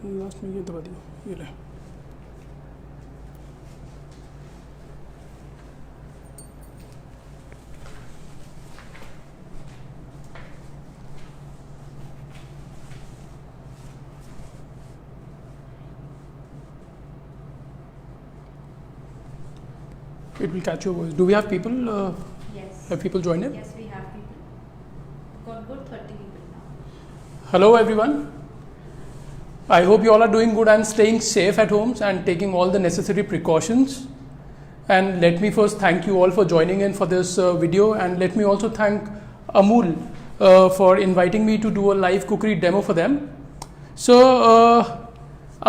Last में ये दबा दिया, ये ले। It will catch your voice. Do we have people? Yes. Have people joined in? Yes, we have people. Got good 30 people now. Hello everyone. I hope you all are doing good and staying safe at homes and taking all the necessary precautions. And let me first thank you all for joining in for this video, and let me also thank Amul for inviting me to do a live cookery demo for them. So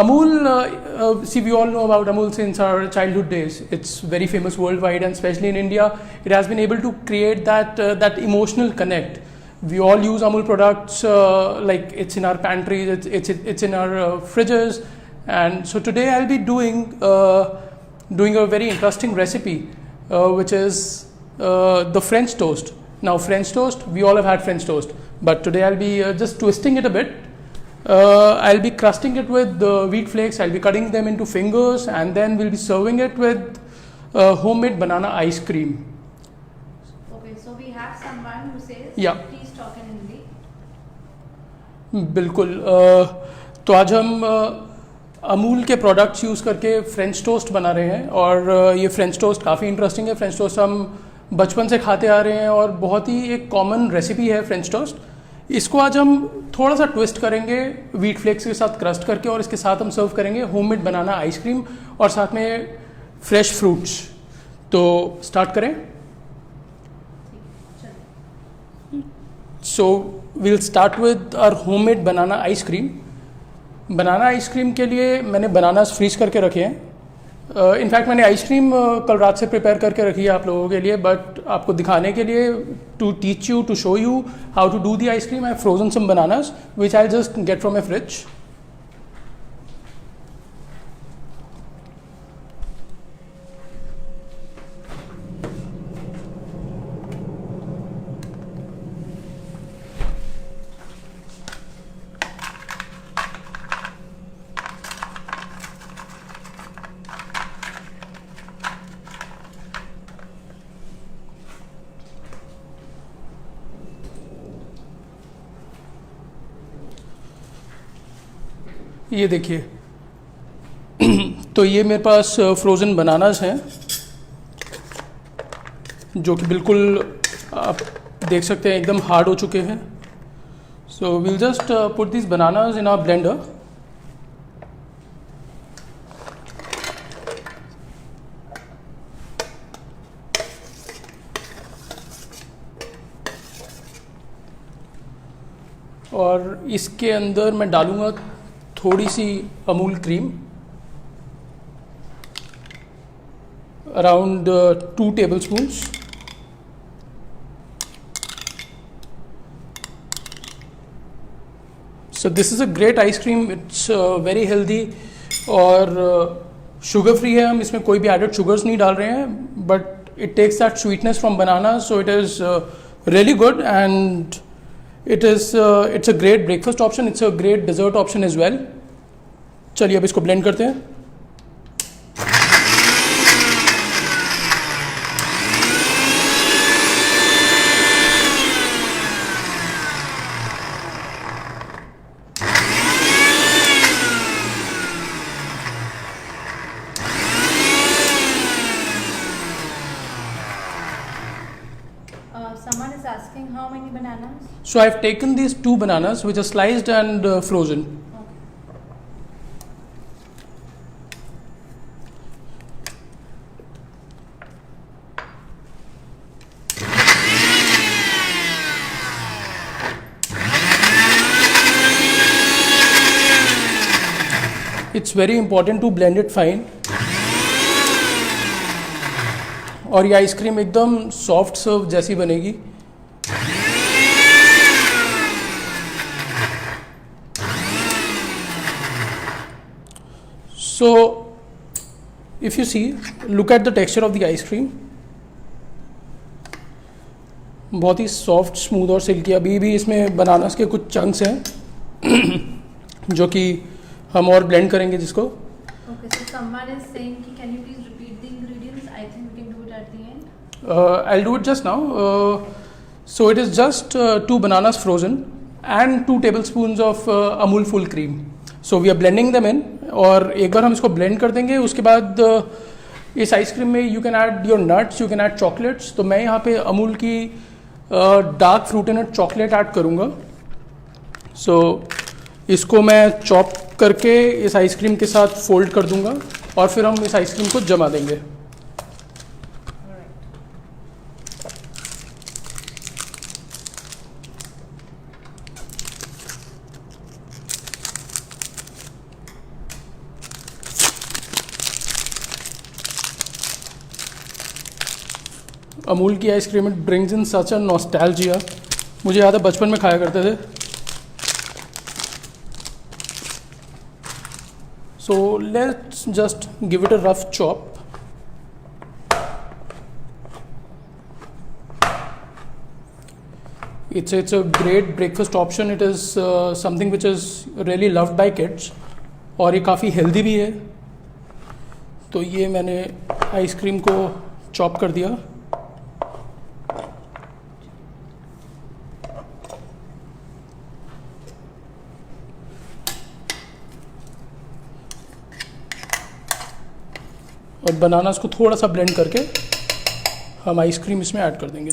Amul, see, we all know about Amul since our childhood days. It's very famous worldwide, and especially in India, it has been able to create that emotional connect. We all use Amul products, like it's in our pantries, it's in our fridges. And so today I'll be doing a very interesting recipe, which is the French toast. Now, French toast, we all have had French toast, but today I'll be just twisting it a bit. I'll be crusting it with wheat flakes. I'll be cutting them into fingers, and then we'll be serving it with homemade banana ice cream. Okay, so we have someone who says, Yeah. please talk in Hindi. बिल्कुल। तो आज हम अमूल के products use करके French toast बना रहे हैं, और ये फ्रेंच टोस्ट काफ़ी इंटरेस्टिंग है। फ्रेंच टोस्ट हम बचपन से खाते आ रहे हैं और बहुत ही एक कॉमन रेसिपी है फ्रेंच टोस्ट। इसको आज हम थोड़ा सा ट्विस्ट करेंगे व्हीट फ्लेक्स के साथ क्रस्ट करके, और इसके साथ हम सर्व करेंगे होममेड बनाना आइसक्रीम और साथ में फ्रेश फ्रूट्स। तो स्टार्ट करें। So we'll start with our homemade banana ice cream. Banana ice cream के लिए मैंने बनानास फ्रीज करके रखे हैं। इनफैक्ट मैंने आइसक्रीम कल रात से प्रिपेयर करके रखी है आप लोगों के लिए, बट आपको दिखाने के लिए, to teach you, to show you how to do the ice cream, I frozen some bananas which I just get from a fridge. ये देखिए, तो ये मेरे पास फ्रोज़न बनानास हैं जो कि बिल्कुल आप देख सकते हैं एकदम हार्ड हो चुके हैं। So we'll just put this bananas in our blender. और इसके अंदर मैं डालूँगा थोड़ी सी Amul cream, around 2 tablespoons। So this is a great ice cream, it's very healthy और शुगर फ्री है। हम इसमें कोई भी एडेड शुगर्स नहीं डाल रहे हैं, but it takes that sweetness from banana, so it is really good and it's a great breakfast option, it's a great dessert option as well। चलिए अब इसको ब्लेंड करते हैं। Someone is asking how many bananas? So I've taken these 2 bananas which are sliced and frozen. It's very important to blend it fine। और ये ice cream एकदम soft सर्व जैसी बनेगी। So if you see, look at the texture of the ice cream, बहुत ही soft, smooth और silkie. अभी भी इसमें बनानास के कुछ चंक्स हैं जो कि हम और ब्लेंड करेंगे जिसको. Okay, so someone is saying, can you please repeat the ingredients? I think we can do it at the end. I'll do it just now. So it is just 2 bananas frozen and 2 tablespoons of Amul full cream. So we are blending them in. और एक बार हम इसको blend कर देंगे. उसके बाद इस ice cream में you can add your nuts, you can add chocolates. तो मैं यहाँ पे अमूल की डार्क फ्रूटी नट चॉकलेट ऐड करूँगा. सो इसको मैं चॉप करके इस आइसक्रीम के साथ फोल्ड कर दूँगा और फिर हम इस आइसक्रीम को जमा देंगे. अमूल की ice cream it brings in such a nostalgia. मुझे याद है बचपन में खाया करते थे. So let's just give it a rough chop. It's a great breakfast option. It is something which is really loved by kids और ये काफ़ी हेल्दी भी है. तो ये मैंने आइसक्रीम को चॉप कर दिया. और बनानास को थोड़ा सा ब्लेंड करके हम आइसक्रीम इसमें ऐड कर देंगे.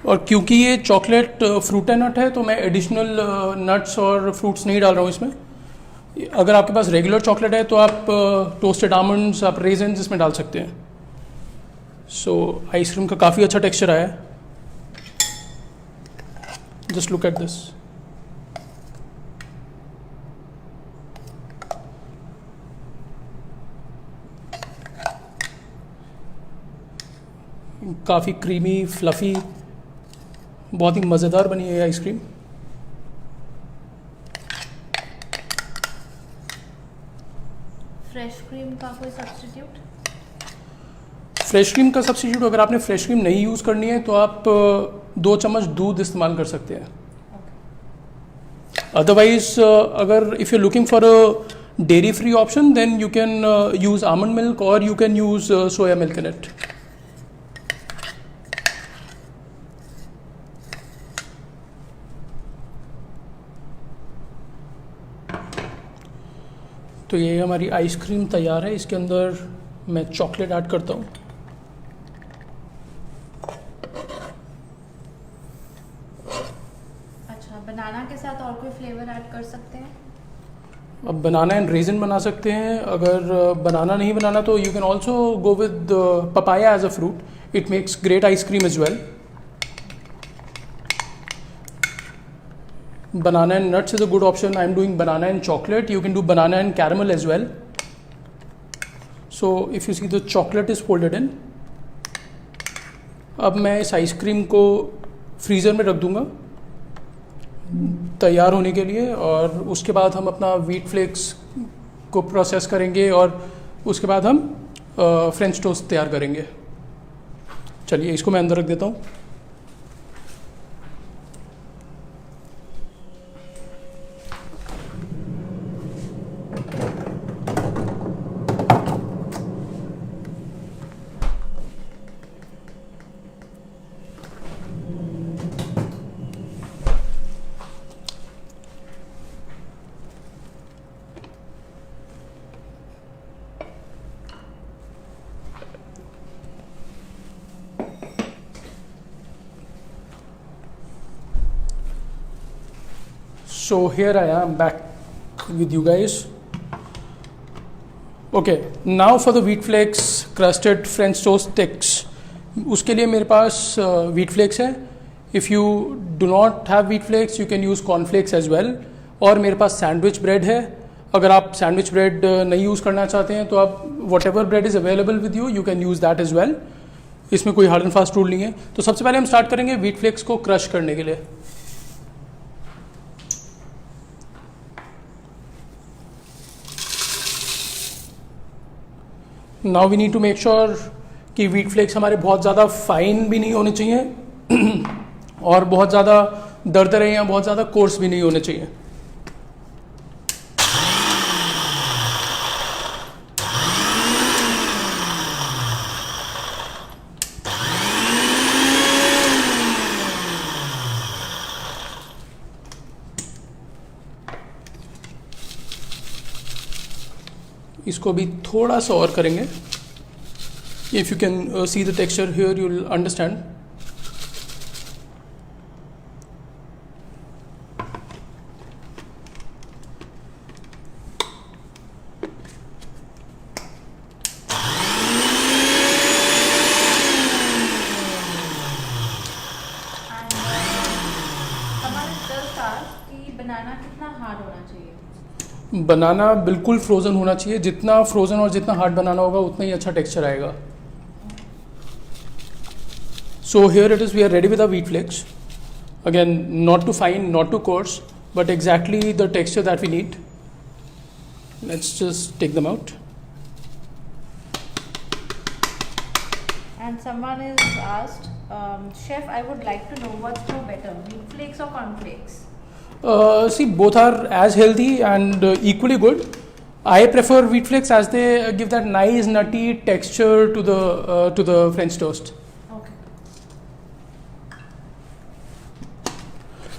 और क्योंकि ये चॉकलेट फ्रूट एंड नट है तो मैं एडिशनल नट्स और फ्रूट्स नहीं डाल रहा हूँ इसमें. अगर आपके पास रेगुलर चॉकलेट है तो आप टोस्टेड आमंड्स, आप रेजन्स इसमें डाल सकते हैं. सो आइसक्रीम का काफ़ी अच्छा टेक्सचर आया है. Just look at this. काफ़ी क्रीमी, फ्लफ़ी, बहुत ही मज़ेदार बनी है ये आइसक्रीम. फ्रेश क्रीम का कोई सब्स्टिट्यूट? फ्रेश क्रीम का सब्स्टिट्यूट अगर आपने फ्रेश क्रीम नहीं यूज़ करनी है तो आप 2 चम्मच दूध इस्तेमाल कर सकते हैं. अदरवाइज अगर if you looking for a dairy free option then you can use almond milk और you can use soya milk in it. तो ये हमारी आइसक्रीम तैयार है. इसके अंदर मैं चॉकलेट ऐड करता हूँ. अच्छा, बनाना के साथ और कोई फ्लेवर ऐड कर सकते हैं? अब बनाना एंड रेजिन बना सकते हैं. अगर बनाना नहीं बनाना तो you can also go with papaya as a fruit. It makes great ice cream as well. Banana and nuts is a good option. I am doing banana and chocolate. You can do banana and caramel as well. So if you see the chocolate is folded in. अब मैं इस ice cream को freezer में रख दूंगा तैयार होने के लिए. और उसके बाद हम अपना व्हीट फ्लेक्स को प्रोसेस करेंगे और उसके बाद हम फ्रेंच टोस्ट तैयार करेंगे. चलिए इसको मैं अंदर रख देता हूँ. So here I am back with you guys. Okay, now for the wheat flakes crusted French toast sticks. उसके लिए मेरे पास wheat flakes है. If you do not have wheat flakes, you can use corn flakes as well. और मेरे पास sandwich bread है. अगर आप sandwich bread नहीं यूज़ करना चाहते हैं तो आप whatever bread is available with you, you can use that as well. इसमें कोई हार्ड एंड फास्ट रूल नहीं है. तो सबसे पहले हम स्टार्ट करेंगे wheat flakes को क्रश करने के लिए. Now we need to make sure कि व्हीट फ्लेक्स हमारे बहुत ज़्यादा फाइन भी नहीं होने चाहिए और बहुत ज़्यादा दरदरे या बहुत ज़्यादा कोर्स भी नहीं होने चाहिए. इसको भी थोड़ा सा और करेंगे. If you can see the texture here you will understand. Banana कितना हार्ड होना चाहिए? बनाना बिल्कुल फ्रोज़न होना चाहिए. जितना फ्रोज़न और जितना हार्ड बनाना होगा उतना ही अच्छा टेक्सचर आएगा. So here it is we are ready with the wheat flakes. Again not too fine, not too coarse, but exactly the texture that we need. Let's just take them out. And someone is asked, Chef, I would like to know what's more better, wheat flakes or cornflakes? See, both are as healthy and equally good. I prefer wheat flakes as they give that nice nutty texture to the French toast. Okay.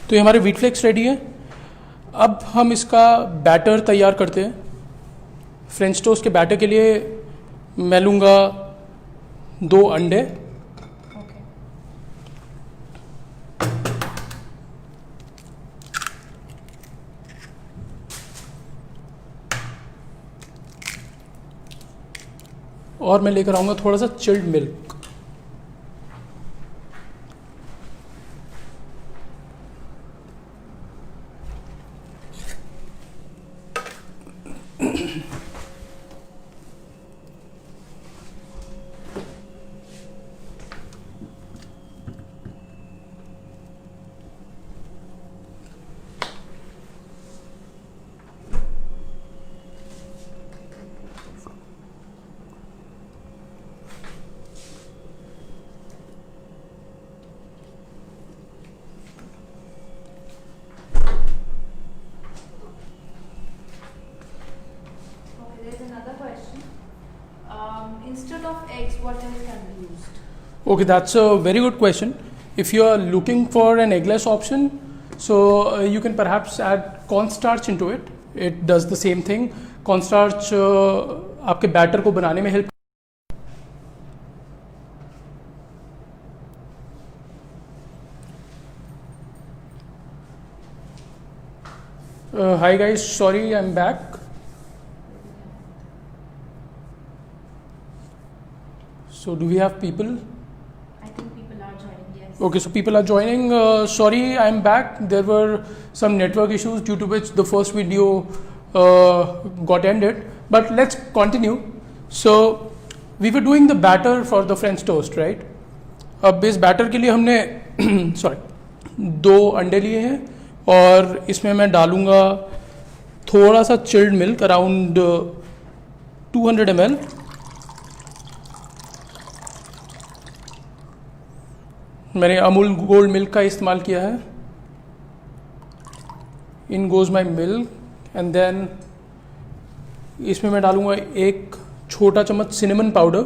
तो ये हमारे wheat flakes ready हैं. अब हम इसका batter तैयार करते हैं. फ्रेंच टोस्ट के बैटर के लिए मैं लूँगा 2 अंडे. Okay. और मैं लेकर आऊँगा थोड़ा सा chilled milk. Instead of eggs, what else can be used? Okay, that's a very good question. If you are looking for an eggless option, so you can perhaps add cornstarch into it. It does the same thing. Cornstarch आपके batter को बनाने में help. Hi guys, sorry I'm back. So do we have people? I think people are joining, yes. Okay, so people are joining. Sorry, I'm back. There were some network issues due to which the first video got ended. But let's continue. So we were doing the batter for the French toast, right? अब इस batter के लिए हमने sorry 2 अंडे लिए हैं और इसमें मैं डालूँगा थोड़ा सा चिल्ड मिल्क अराउंड 200 ml. मैंने अमूल गोल्ड मिल्क का इस्तेमाल किया है. In goes my milk and then इसमें मैं डालूँगा 1 छोटा चम्मच cinnamon powder.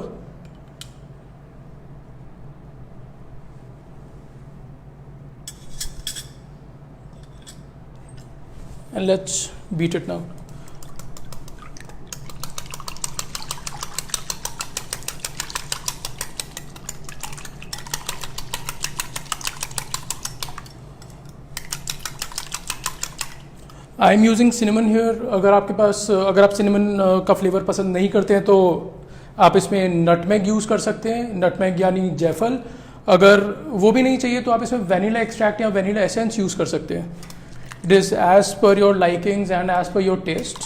And let's beat it now. I am using cinnamon here. अगर आप सिनेमन का फ्लेवर पसंद नहीं करते हैं तो आप इसमें नटमेग यूज़ कर सकते हैं. नटमेग यानी जायफल. अगर वो भी नहीं चाहिए तो आप इसमें वैनिला एक्सट्रैक्ट या वैनिला एसेंस यूज़ कर सकते हैं. It is as per your likings and as per your taste.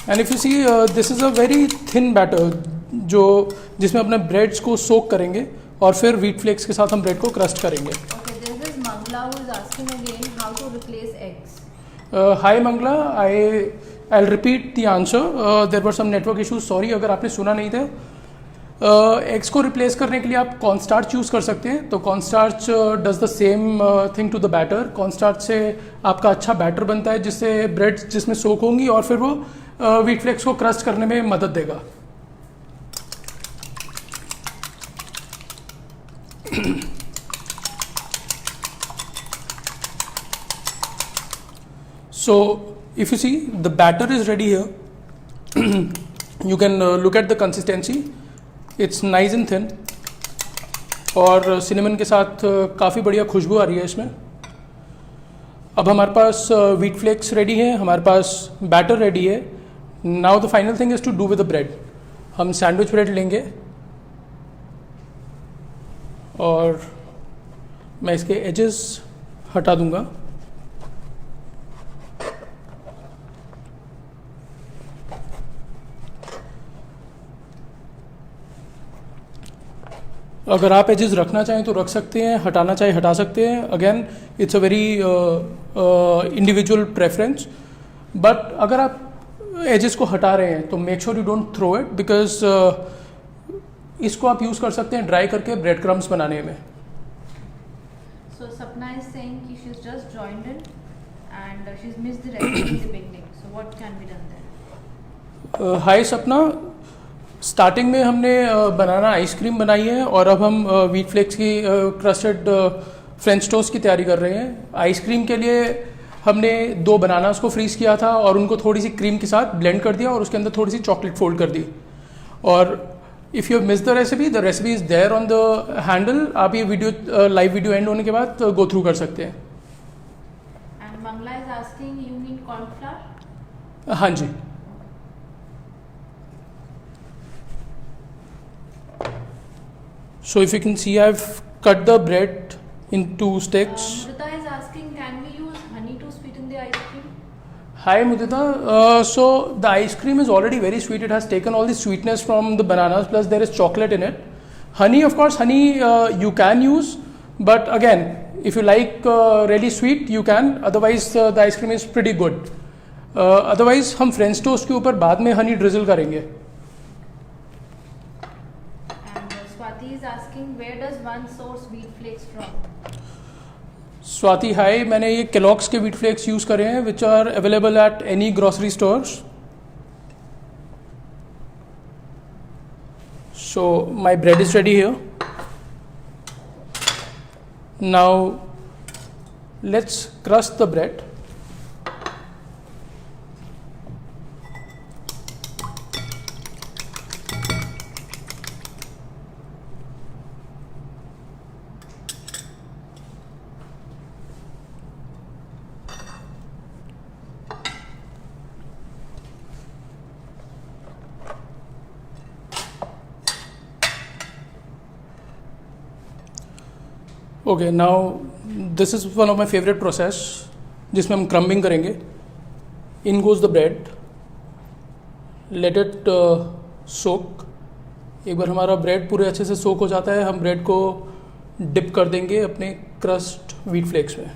And if you see this is a very thin batter जिसमें अपने ब्रेड्स को सोक करेंगे और फिर व्हीट फ्लेक्स के साथ हम ब्रेड को क्रस्ट करेंगे. Mangla who is asking again how to replace eggs. Hi Mangla, I I will repeat the answer. There were some network issues, sorry अगर आपने सुना नहीं था. एग्स को रिप्लेस करने के लिए आप कॉर्नस्टार्च यूज़ कर सकते हैं. तो cornstarch does the same thing to the batter. Cornstarch से आपका अच्छा बैटर बनता है जिससे ब्रेड जिसमें सोक होंगी और फिर वो व्हीट फ्लेक्स को क्रस्ट करने में मदद देगा. So if you see the batter is ready here, you can look at the consistency. It's nice and thin और सिनेमन के साथ काफ़ी बढ़िया खुशबू आ रही है इसमें. अब हमारे पास व्हीट फ्लेक्स रेडी है, हमारे पास बैटर रेडी है. Now the final thing is to do with the bread. हम सैंडविच ब्रेड लेंगे और मैं इसके एजेस हटा दूंगा. अगर आप एजेस रखना चाहें तो रख सकते हैं, हटाना चाहे हटा सकते हैं. Again it's a very individual preference. But अगर आप एजेस को हटा रहे हैं तो make sure you don't throw it, because इसको आप यूज़ कर सकते हैं ड्राई करके ब्रेड क्रम्स बनाने में. So Sapna is saying कि she's just joined in and she's missed the recipe in the beginning. So what can be done there? हाय सपना, स्टार्टिंग में हमने बनाना आइसक्रीम बनाई है और अब हम व्हीट फ्लेक्स की क्रस्टेड फ्रेंच टोस्ट की तैयारी कर रहे हैं. आइसक्रीम के लिए हमने 2 बनानास को फ्रीज़ किया था और उनको थोड़ी सी क्रीम के साथ ब्लेंड कर दिया और उसके अंदर थोड़ी सी चॉकलेट फोल्ड कर दी. और if you miss the recipe is there on the handle. आप ये वीडियो लाइव वीडियो एंड होने के बाद गो थ्रू कर सकते हैं. And Mangla is asking, you mean corn flour? हाँ जी. So if you can see, I've cut the bread into sticks. Mudita is asking, can we use honey to sweeten the ice cream? Hi Mudita. So the ice cream is already very sweet. It has taken all the sweetness from the bananas, plus there is chocolate in it. Honey, of course, honey you can use, but again, if you like really sweet, you can. Otherwise, the ice cream is pretty good. Otherwise, हम French toast के ऊपर बाद में honey drizzle करेंगे. Swati is asking, where does one source wheat flakes from? Swati हाय, मैंने ये Kellogg's के wheat flakes use करे हैं which are available at any grocery stores. So my bread is ready here. Now let's crust the bread. Okay, now this is one of my favourite process जिसमें हम crumbing करेंगे. In goes the bread, let it soak. एक बार हमारा bread पूरे अच्छे से सोक हो जाता है, हम ब्रेड को डिप कर देंगे अपने क्रस्ट व्हीट फ्लेक्स में.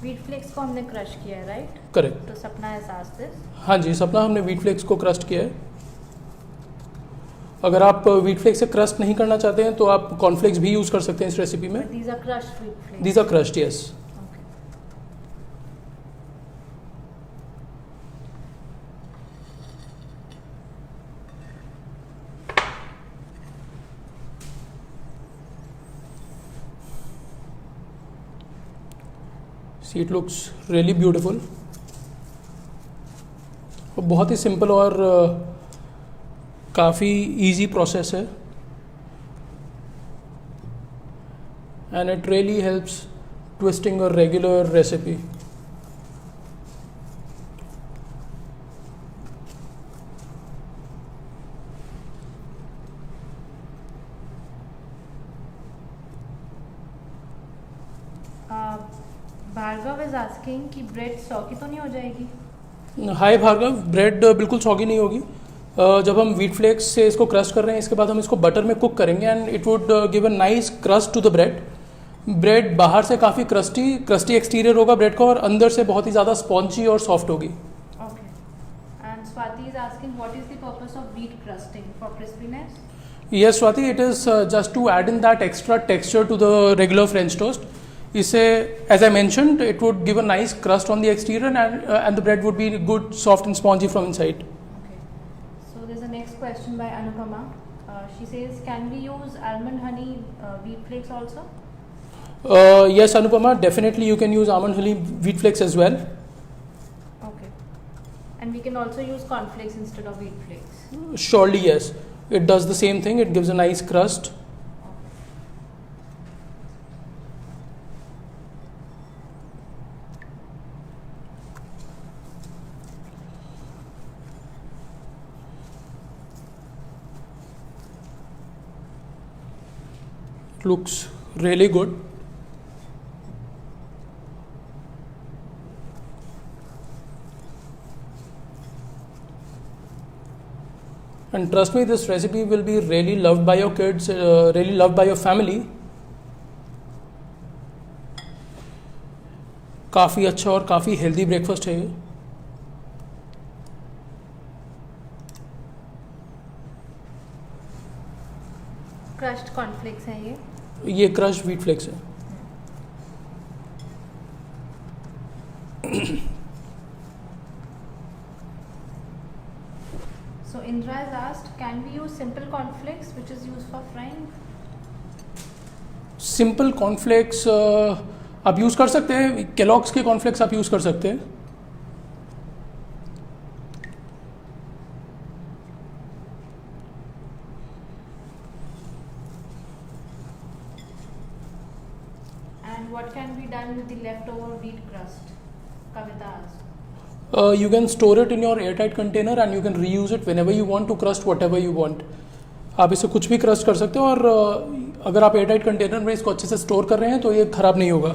व्हीट फ्लेक्स को हमने क्रश किया है, राइट? करेक्ट. तो सपना हैज आस्क्ड दिस. हाँ जी सपना, हमने व्हीट फ्लेक्स को क्रस्ट किया है. अगर आप व्हीट फ्लेक्स से क्रस्ट नहीं करना चाहते हैं तो आप कॉर्नफ्लेक्स भी यूज़ कर सकते हैं इस रेसिपी में. These are crushed wheat flakes. These are crushed, yes. Okay. See it looks really beautiful. बहुत ही सिंपल और काफ़ी इजी प्रोसेस है. And it really helps twisting a regular recipe. Bhargav is asking कि ब्रेड सॉगी तो नहीं हो जाएगी? हाय भार्गव, ब्रेड बिल्कुल सॉगी नहीं होगी. जब हम व्हीट फ्लेक्स से इसको क्रस्ट कर रहे हैं, इसके बाद हम इसको बटर में कुक करेंगे and it would give a nice crust to the bread. Bread बाहर से काफ़ी क्रस्टी एक्सटीरियर होगा ब्रेड का और अंदर से बहुत ही ज़्यादा स्पॉन्जी और सॉफ्ट होगी. Okay. Swati is asking, what is the purpose of wheat crusting? For crispiness? Yes, Swati, it is just to add in that extra texture to the regular French toast. As I mentioned, it would give a nice crust on the exterior and the bread would be good, soft and spongy from inside. Okay. So there's a next question by Anupama. She says, can we use almond honey wheat flakes also? Yes, Anupama, definitely you can use almond honey wheat flakes as well. Okay. And we can also use cornflakes instead of wheat flakes? Surely, yes. It does the same thing. It gives a nice crust. Looks really good. And trust me, this recipe will be really loved by your kids, really loved by your family. काफ़ी अच्छा और काफ़ी healthy breakfast है ये. Crushed cornflakes हैं ये crushed wheat flakes है. So Indra has asked, can we use simple cornflakes which is used for frying? Simple cornflakes आप यूज़ कर सकते हैं. केलॉग्स के कॉर्नफ्लेक्स आप यूज़ कर सकते हैं. And what can be done with the leftover wheat crust? Kavita asked. You can store it in your airtight container and you can reuse it whenever you want to crust whatever you want. आप इसे कुछ भी crust कर सकते हो और अगर आप एयरटाइट कंटेनर में इसको अच्छे से स्टोर कर रहे हैं तो ये ख़राब नहीं होगा.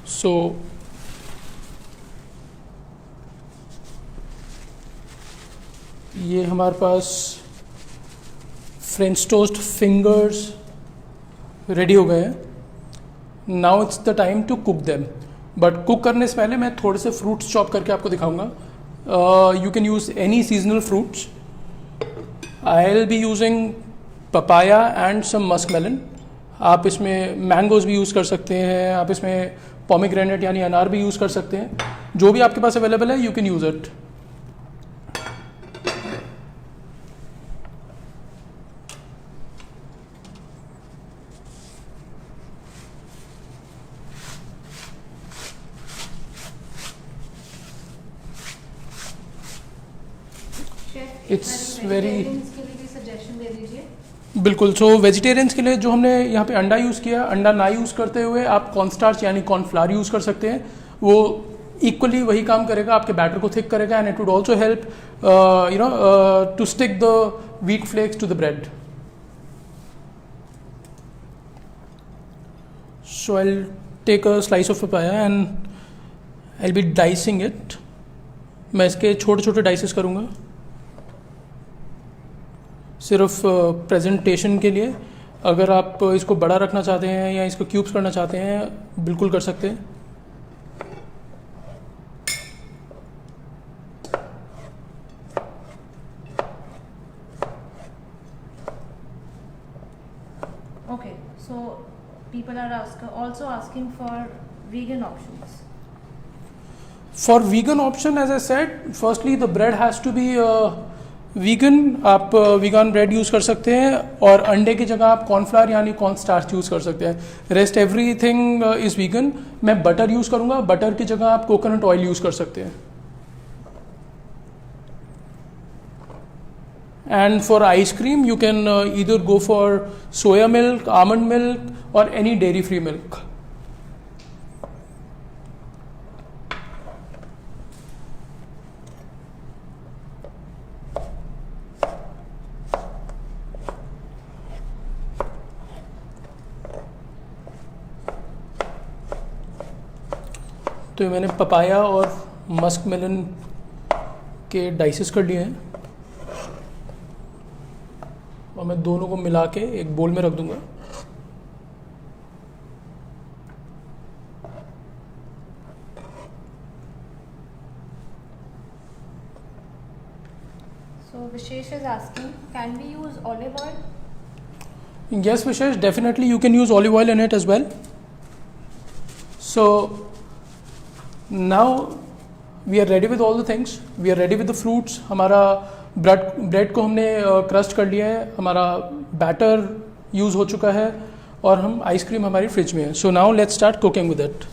सो ये हमारे पास फ्रेंच टोस्ट फिंगर्स रेडी हो गए हैं. Now it's the time to cook them. But cook करने से पहले मैं थोड़े से फ्रूट्स चॉप करके आपको दिखाऊंगा. You can use any seasonal fruits. I'll be using papaya and some muskmelon. आप इसमें मैंगोज भी यूज़ कर सकते हैं. आप इसमें पोमीग्रेनेट यानी अनार भी यूज़ कर सकते हैं. जो भी आपके पास अवेलेबल है you can use it. It's very के लिए भी सजेशन दे दीजिए. बिल्कुल. सो वेजिटेरियंस के लिए जो हमने यहाँ पे अंडा यूज़ किया, अंडा ना यूज़ करते हुए आप कॉर्नस्टार्च यानी कॉर्नफ्लावर यूज़ कर सकते हैं. वो इक्वली वही काम करेगा, आपके बैटर को थिक करेगा and it would also help to stick the wheat flakes to the bread. So I will take a slice of papaya and I will be dicing it. मैं इसके छोटे छोटे डाइसेस करूँगा सिर्फ प्रेजेंटेशन के लिए. अगर आप इसको बड़ा रखना चाहते हैं या इसको क्यूब्स करना चाहते हैं बिल्कुल कर सकते हैं. Okay, so people are also asking for vegan options. For vegan option, as I said, firstly the bread has to be vegan. आप वीगन ब्रेड यूज़ कर सकते हैं और अंडे की जगह आप कॉर्नफ्लावर यानी कॉर्न स्टार्च यूज़ कर सकते हैं. Rest everything is vegan. मैं बटर यूज़ करूँगा. बटर की जगह आप कोकोनट ऑयल यूज़ कर सकते हैं. And for ice cream you can either go for soya milk, almond milk और एनी डेयरी फ्री मिल्क. तो ये मैंने पपाया और मस्क मेलन के डाइसेस कर लिए हैं और मैं दोनों को मिला के एक बोल में रख दूंगा. Vishesh is asking, can we use olive oil? Yes, Vishesh, definitely you can use olive oil in it as well. So now we are ready with all the things. We are ready with the fruits. हमारा bread को हमने crust कर लिया है, हमारा batter use हो चुका है और हम आइसक्रीम हमारी फ्रिज में है. So now let's start cooking with it.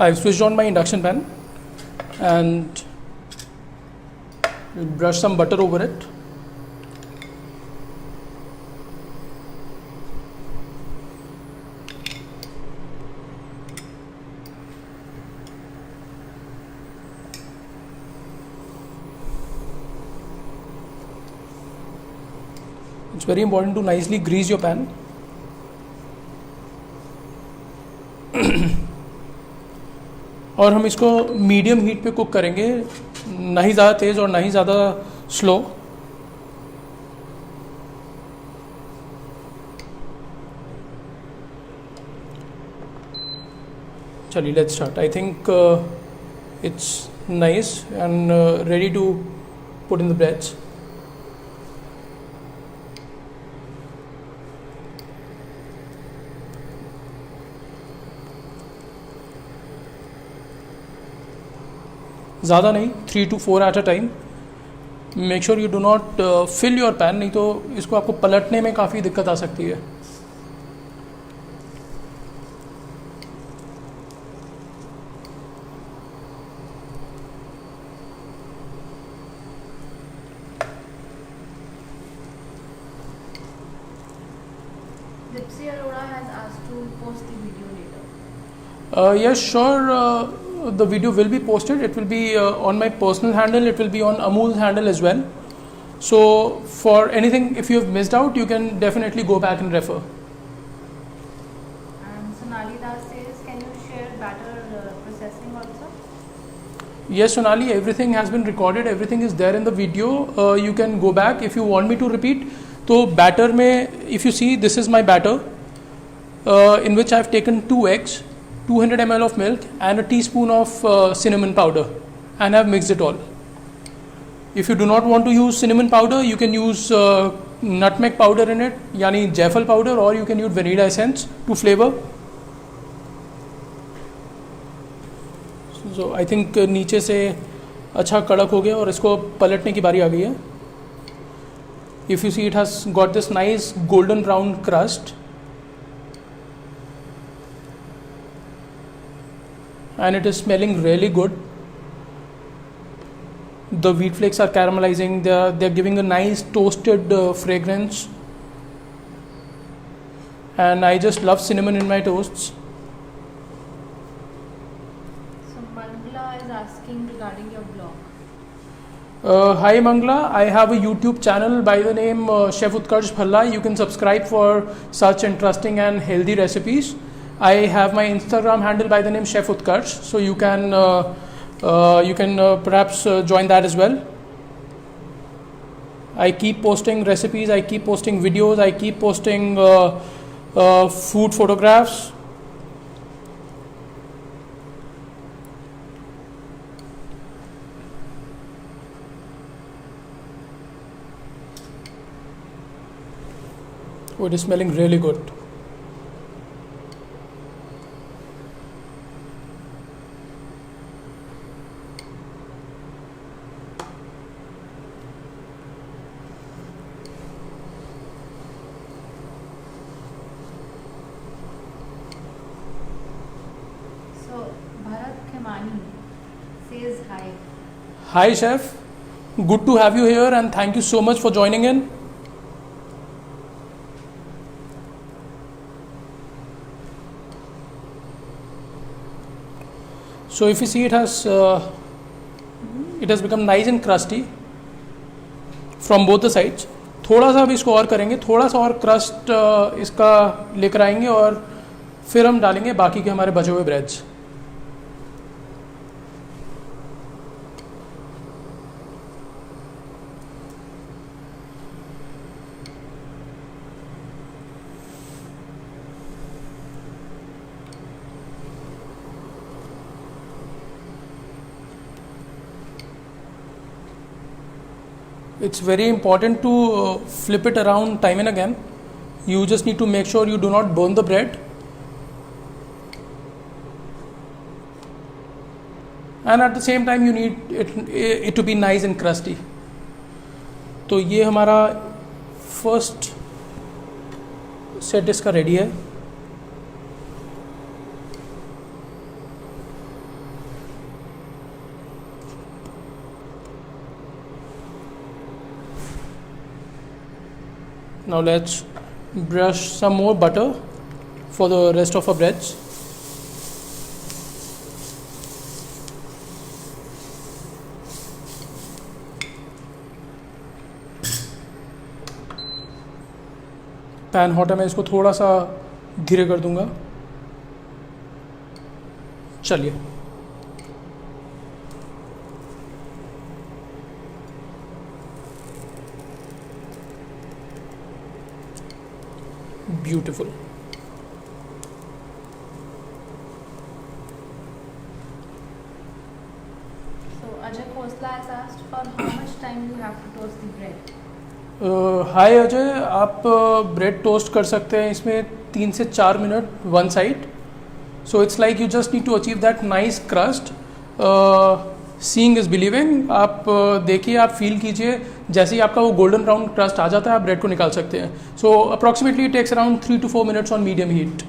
I've switched on my induction pan and brush some butter over it. It's very important to nicely grease your pan. और हम इसको मीडियम हीट पे cook करेंगे, ना ही ज़्यादा तेज़ और ना ही ज़्यादा स्लो. चलिए let's start. I think it's nice and ready to put in the breads. ज़्यादा नहीं, 3 to 4 at a time. Make sure you do not fill your pan, नहीं तो इसको आपको पलटने में काफ़ी दिक्कत आ सकती है. Dipsy Arora has asked to post the video later. Yes, sure. The video will be posted. It will be on my personal handle. It will be on Amul's handle as well. So for anything, if you have missed out, you can definitely go back and refer. And Sonali Das says, can you share batter processing also? Yes, Sonali, everything has been recorded. Everything is there in the video. You can go back if you want me to repeat. So batter mein, if you see, this is my batter in which I have taken 2 eggs, 200 ml of milk and a teaspoon of cinnamon powder, and I have mixed it all. If you do not want to use cinnamon powder, you can use nutmeg powder in it, yani jaifal powder, or you can use vanilla essence to flavor. So I think नीचे से अच्छा कड़क हो गया और इसको पलटने की बारी आ गई है. If you see, it has got this nice golden brown crust. And it is smelling really good. The wheat flakes are caramelizing. They're giving a nice toasted fragrance. And I just love cinnamon in my toasts. So Mangla is asking regarding your blog. Hi Mangla, I have a YouTube channel by the name Chef Utkarsh Bhalla. You can subscribe for such interesting and healthy recipes. I have my Instagram handle by the name Chef Utkarsh, so you can perhaps join that as well. I keep posting recipes, I keep posting videos, I keep posting food photographs. Oh, it is smelling really good. Says hi. Hi Chef, good to have you here and thank you so much for joining in. So if you see, it has become nice and crusty from both the sides. थोड़ा सा भी इसको और करेंगे, थोड़ा सा और crust इसका लेकर आएंगे और फिर हम डालेंगे बाकी के हमारे बचे हुए breads. It's very important to flip it around time and again. You just need to make sure you do not burn the bread. And at the same time you need it to be nice and crusty. तो ये हमारा first set इसका ready है. Now let's brush some more butter for the rest of our breads. Pan hot है, मैं इसको थोड़ा सा धीरे कर दूंगा. चलिए, beautiful. So Ajay Khosla has asked for how much time you have to toast the bread. हाय अजय, आप ब्रेड टोस्ट कर सकते हैं इसमें 3 से 4 minute one side. So it's like you just need to achieve that nice crust. Seeing is believing. आप देखिए, आप feel कीजिए, जैसे ही आपका वो गोल्डन ब्राउन क्रस्ट आ जाता है आप ब्रेड को निकाल सकते हैं. So approximately it takes around 3 to 4 minutes on medium heat.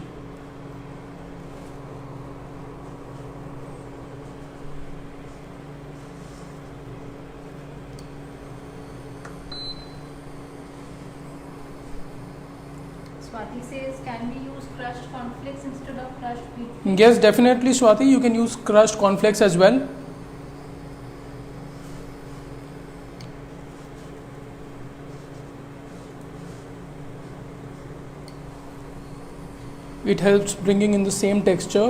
Swati says, can we use crushed cornflakes instead of crushed wheat? Yes, definitely Swati, you can use crushed cornflakes as well. It helps bringing in the same texture,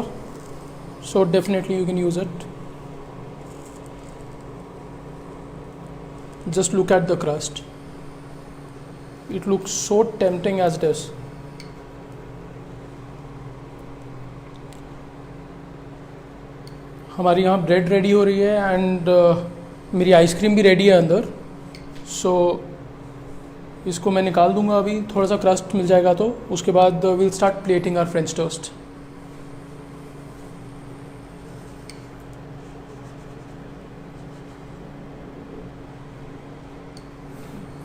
so definitely you can use it. Just look at the crust. It looks so tempting as it is. हमारी यहाँ bread ready हो रही है and मेरी ice cream भी ready है अंदर. सो इसको मैं निकाल दूंगा अभी, थोड़ा सा क्रस्ट मिल जाएगा तो उसके बाद will start plating our French toast.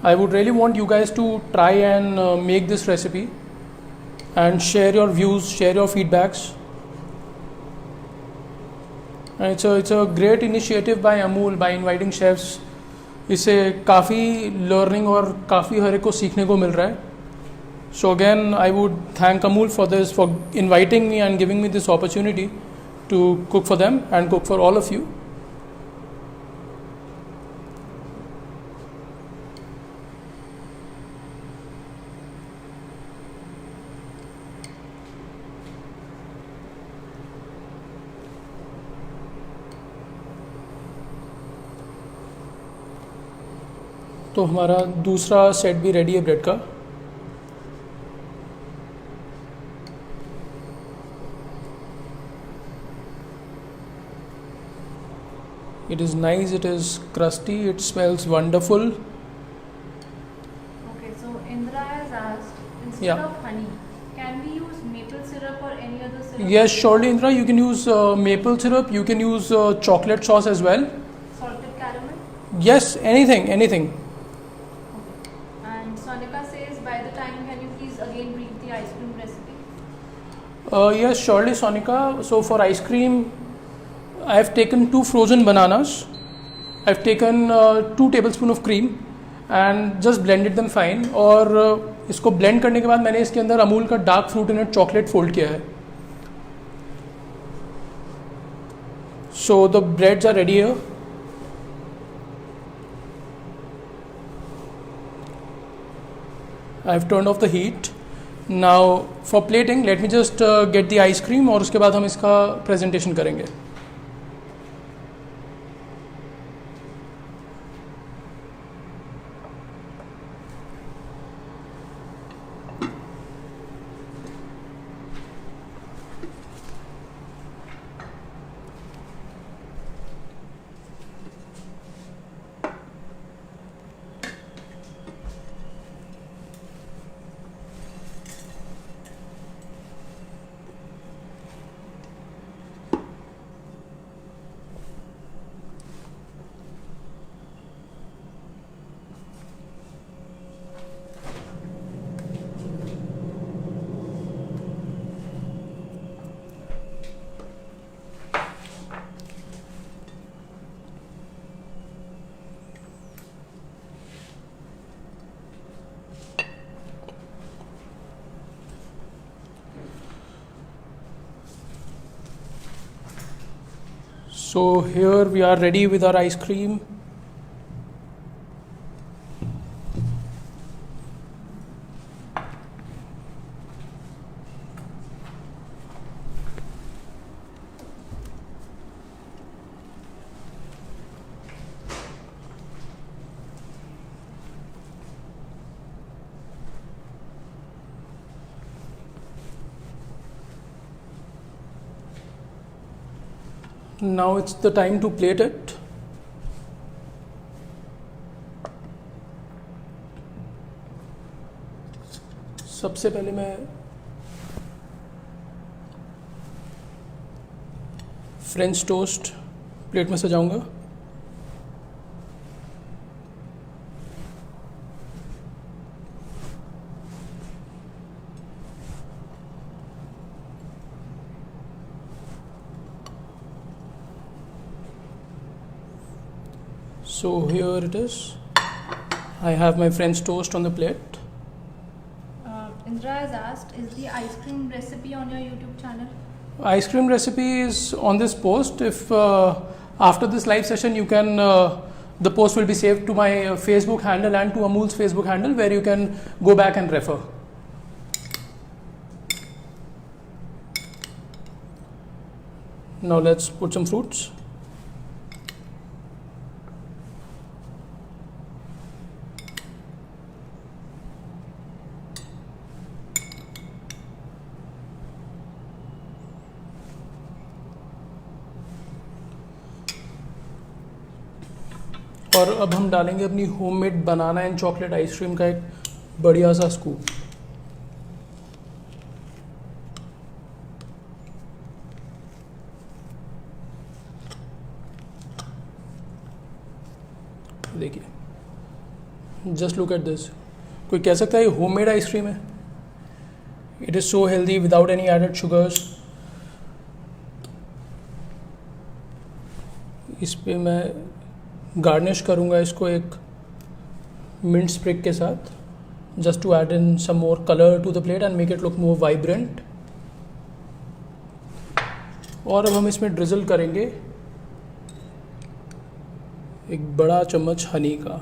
I would really want you guys to try and make this recipe and share your views, share your feedbacks. And it's a great initiative by Amul by inviting chefs. इससे काफ़ी learning और काफ़ी हर एक को सीखने को मिल रहा है. So again, I would thank Amul for this, for inviting me and giving me this opportunity to cook for them and cook for all of you. तो हमारा दूसरा सेट भी रेडी है ब्रेड का. It is nice, it is crusty, it smells wonderful. Okay, so Indra has asked, instead Yeah. of honey, can we use maple syrup or any other syrup? Yes, surely Indra, you can use maple syrup, you can use chocolate sauce as well. Salted caramel? Yes, anything, anything. And Sonika says, by the time, can you please again read the ice cream recipe? Yes, surely Sonika. So for ice cream, I have taken 2 frozen bananas. I have taken 2 tablespoons of cream and just blended them fine. और इसको blend करने के बाद मैंने इसके अंदर अमूल का dark fruit in chocolate fold किया है. So the breads are ready here. I have turned off the heat. Now for plating, let me just get the ice cream और उसके बाद हम इसका presentation करेंगे. So here we are ready with our ice cream. Now it's the time to plate it. सबसे पहले मैं French toast plate में सजाऊंगा. So here it is. I have my French toast on the plate. Indra has asked, is the ice cream recipe on your YouTube channel? Ice cream recipe is on this post. If after this live session you can, the post will be saved to my Facebook handle and to Amul's Facebook handle, where you can go back and refer. Now let's put some fruits. और अब हम डालेंगे अपनी homemade banana and chocolate ice cream का एक बढ़िया सा scoop. देखिए, जस्ट लुक एट दिस. कोई कह सकता है ये होममेड आइसक्रीम है. It is so healthy without any added sugars. इस पे मैं गार्निश करूँगा इसको एक मिंट स्प्रिग के साथ, just to add in some more colour to the plate and make it look more vibrant. और अब हम इसमें ड्रिजल करेंगे एक बड़ा चम्मच हनी का.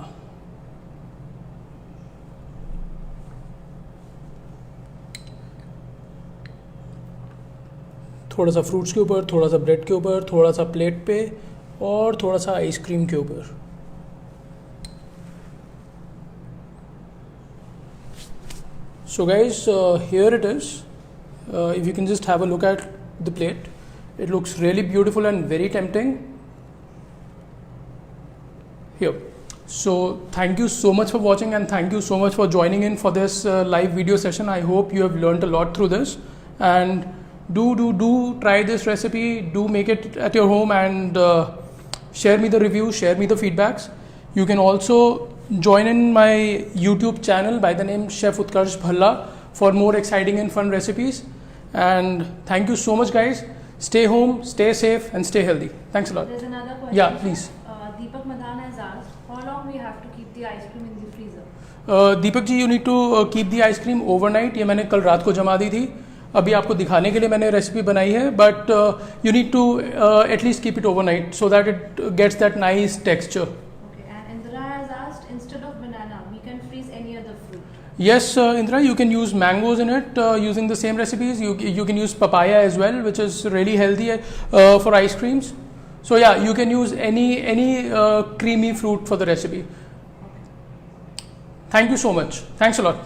थोड़ा सा फ्रूट्स के ऊपर, थोड़ा सा ब्रेड के ऊपर, थोड़ा सा प्लेट पे और थोड़ा सा आइसक्रीम के ऊपर. So guys, here it is. If you can just have a look at the plate, it looks really beautiful and very tempting. Here. So thank you so much for watching and thank you so much for joining in for this live video session. I hope you have learned a lot through this, and do try this recipe. Do make it at your home and share me the reviews, share me the feedbacks. You can also join in my YouTube channel by the name Chef Utkarsh Bhalla for more exciting and fun recipes. And thank you so much, guys. Stay home, stay safe, and stay healthy. Thanks a lot. There's another question. Yeah, please. Deepak Madhan has asked, how long we have to keep the ice cream in the freezer? Deepak ji, you need to keep the ice cream overnight. ये मैंने कल रात को जमा दी थी. अभी आपको दिखाने के लिए मैंने रेसिपी बनाई है, but you need to at least keep it overnight so that it gets that nice texture. Yes, Indra, you can use mangoes in it using the same recipes. You can use papaya as well, which is really healthy for ice creams. So yeah, you can use any creamy fruit for the recipe. Thank you so much. Thanks a lot.